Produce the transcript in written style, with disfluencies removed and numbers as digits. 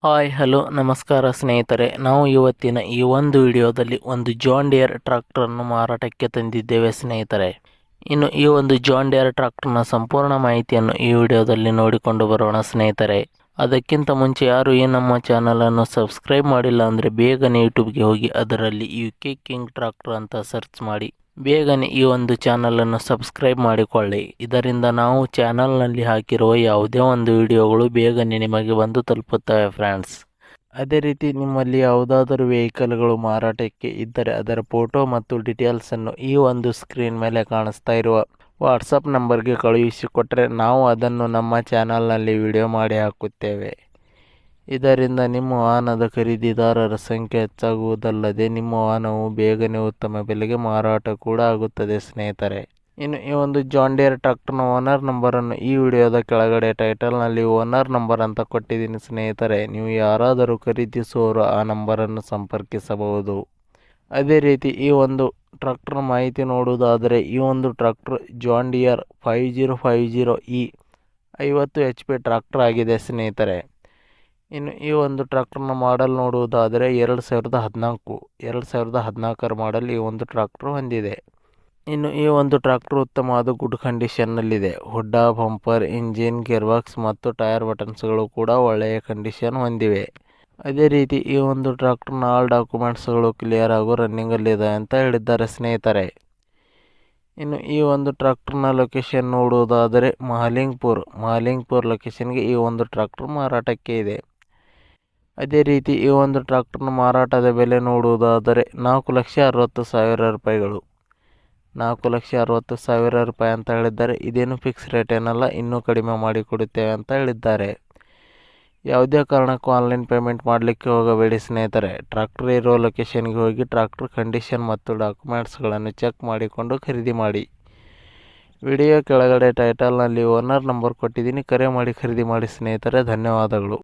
Hi hello ನಮಸ್ಕಾರ ಸ್ನೇಹಿತರೆ, ನಾವು ಇವತ್ತಿನ ಈ ಒಂದು ವಿಡಿಯೋದಲ್ಲಿ ಒಂದು ಜಾನ್ ಡಿಯರ್ ಟ್ರ್ಯಾಕ್ಟರನ್ನು ಮಾರಾಟಕ್ಕೆ ತಂದಿದ್ದೇವೆ ಸ್ನೇಹಿತರೆ. ಇನ್ನು ಈ ಒಂದು ಜಾನ್ ಡಿಯರ್ ಟ್ರ್ಯಾಕ್ಟರ್ನ ಸಂಪೂರ್ಣ ಮಾಹಿತಿಯನ್ನು ಈ ವಿಡಿಯೋದಲ್ಲಿ ನೋಡಿಕೊಂಡು ಬರೋಣ ಸ್ನೇಹಿತರೆ. ಅದಕ್ಕಿಂತ ಮುಂಚೆ ಯಾರು ಈ ನಮ್ಮ ಚಾನಲನ್ನು ಸಬ್ಸ್ಕ್ರೈಬ್ ಮಾಡಿಲ್ಲ ಅಂದರೆ ಬೇಗನೆ ಯೂಟ್ಯೂಬ್ಗೆ ಹೋಗಿ ಅದರಲ್ಲಿ UK ಕಿಂಗ್ ಟ್ರ್ಯಾಕ್ಟರ್ ಅಂತ ಸರ್ಚ್ ಮಾಡಿ ಬೇಗನೆ ಈ ಒಂದು ಚಾನಲನ್ನು ಸಬ್ಸ್ಕ್ರೈಬ್ ಮಾಡಿಕೊಳ್ಳಿ. ಇದರಿಂದ ನಾವು ಚಾನಲ್ನಲ್ಲಿ ಹಾಕಿರುವ ಯಾವುದೇ ಒಂದು ವಿಡಿಯೋಗಳು ಬೇಗನೆ ನಿಮಗೆ ಬಂದು ತಲುಪುತ್ತವೆ ಫ್ರೆಂಡ್ಸ್. ಅದೇ ರೀತಿ ನಿಮ್ಮಲ್ಲಿ ಯಾವುದಾದರೂ ವೆಹಿಕಲ್ಗಳು ಮಾರಾಟಕ್ಕೆ ಇದ್ದರೆ ಅದರ ಫೋಟೋ ಮತ್ತು ಡೀಟೇಲ್ಸನ್ನು ಈ ಒಂದು ಸ್ಕ್ರೀನ್ ಮೇಲೆ ಕಾಣಿಸ್ತಾ ಇರುವ ವಾಟ್ಸಪ್ ನಂಬರ್ಗೆ ಕಳುಹಿಸಿಕೊಟ್ಟರೆ ನಾವು ಅದನ್ನು ನಮ್ಮ ಚಾನಲ್ನಲ್ಲಿ ವಿಡಿಯೋ ಮಾಡಿ ಹಾಕುತ್ತೇವೆ. ಇದರಿಂದ ನಿಮ್ಮ ವಾಹನದ ಖರೀದಿದಾರರ ಸಂಖ್ಯೆ ಹೆಚ್ಚಾಗುವುದಲ್ಲದೆ ನಿಮ್ಮ ವಾಹನವು ಬೇಗನೆ ಉತ್ತಮ ಬೆಲೆಗೆ ಮಾರಾಟ ಕೂಡ ಆಗುತ್ತದೆ ಸ್ನೇಹಿತರೆ. ಇನ್ನು ಈ ಒಂದು ಜಾನ್ ಡಿಯರ್ ಟ್ರ್ಯಾಕ್ಟರ್ನ ಓನರ್ ನಂಬರನ್ನು ಈ ವಿಡಿಯೋದ ಕೆಳಗಡೆ ಟೈಟಲ್ನಲ್ಲಿ ಓನರ್ ನಂಬರ್ ಅಂತ ಕೊಟ್ಟಿದ್ದೀನಿ ಸ್ನೇಹಿತರೆ. ನೀವು ಯಾರಾದರೂ ಖರೀದಿಸುವವರು ಆ ನಂಬರನ್ನು ಸಂಪರ್ಕಿಸಬಹುದು. ಅದೇ ರೀತಿ ಈ ಒಂದು ಟ್ರ್ಯಾಕ್ಟರ್ ಮಾಹಿತಿ ನೋಡುವುದಾದರೆ ಈ ಒಂದು tractor John Deere 5050E 50 HP tractor ಆಗಿದೆ ಸ್ನೇಹಿತರೆ. ಇನ್ನು ಈ ಒಂದು ಟ್ರ್ಯಾಕ್ಟರ್ನ ಮಾಡಲ್ ನೋಡುವುದಾದರೆ 2014 ಮಾಡಲ್ ಈ ಒಂದು ಟ್ರ್ಯಾಕ್ಟರ್ ಹೊಂದಿದೆ. ಇನ್ನು ಈ ಒಂದು ಟ್ರ್ಯಾಕ್ಟರ್ ಉತ್ತಮವಾದ ಗುಡ್ ಕಂಡೀಷನ್ನಲ್ಲಿದೆ. ಹುಡ್ಡ, ಬಂಪರ್, ಇಂಜಿನ್, ಗೇರ್ಬಾಕ್ಸ್ ಮತ್ತು ಟೈರ್ ಬಟನ್ಸ್ಗಳು ಕೂಡ ಒಳ್ಳೆಯ ಕಂಡೀಷನ್ ಹೊಂದಿವೆ. ಅದೇ ರೀತಿ ಈ ಒಂದು ಟ್ರ್ಯಾಕ್ಟರ್ನ ಆಲ್ ಡಾಕ್ಯುಮೆಂಟ್ಸ್ಗಳು ಕ್ಲಿಯರ್ ಹಾಗೂ ರನ್ನಿಂಗಲ್ಲಿದೆ ಅಂತ ಹೇಳಿದ್ದಾರೆ ಸ್ನೇಹಿತರೆ. ಇನ್ನು ಈ ಒಂದು ಟ್ರ್ಯಾಕ್ಟರ್ನ ಲೊಕೇಶನ್ ನೋಡುವುದಾದರೆ ಮಹಾಲಿಂಗ್ಪುರ್ ಲೊಕೇಶನ್ಗೆ ಈ ಒಂದು ಟ್ರ್ಯಾಕ್ಟರ್ ಮಾರಾಟಕ್ಕೆ ಇದೆ. ಅದೇ ರೀತಿ ಈ ಒಂದು ಟ್ರ್ಯಾಕ್ಟರ್ನ ಮಾರಾಟದ ಬೆಲೆ ನೋಡುವುದಾದರೆ 4,60,000 ರೂಪಾಯಿಗಳು. 4,60,000 ರೂಪಾಯಿ ಅಂತ ಹೇಳಿದ್ದಾರೆ. ಇದೇನು ಫಿಕ್ಸ್ ರೇಟ್ ಏನಲ್ಲ, ಇನ್ನೂ ಕಡಿಮೆ ಮಾಡಿಕೊಡುತ್ತೇವೆ ಅಂತ ಹೇಳಿದ್ದಾರೆ. ಯಾವುದೇ ಕಾರಣಕ್ಕೂ ಆನ್ಲೈನ್ ಪೇಮೆಂಟ್ ಮಾಡಲಿಕ್ಕೆ ಹೋಗಬೇಡಿ ಸ್ನೇಹಿತರೆ. ಟ್ರ್ಯಾಕ್ಟರ್ ಇರೋ ಲೊಕೇಶನ್ಗೆ ಹೋಗಿ ಟ್ರ್ಯಾಕ್ಟರ್ ಕಂಡೀಷನ್ ಮತ್ತು ಡಾಕ್ಯುಮೆಂಟ್ಸ್ಗಳನ್ನು ಚೆಕ್ ಮಾಡಿಕೊಂಡು ಖರೀದಿ ಮಾಡಿ. ವಿಡಿಯೋ ಕೆಳಗಡೆ ಟೈಟಲ್ನಲ್ಲಿ ಓನರ್ ನಂಬರ್ ಕೊಟ್ಟಿದ್ದೀನಿ, ಕರೆ ಮಾಡಿ ಖರೀದಿ ಮಾಡಿ ಸ್ನೇಹಿತರೆ. ಧನ್ಯವಾದಗಳು.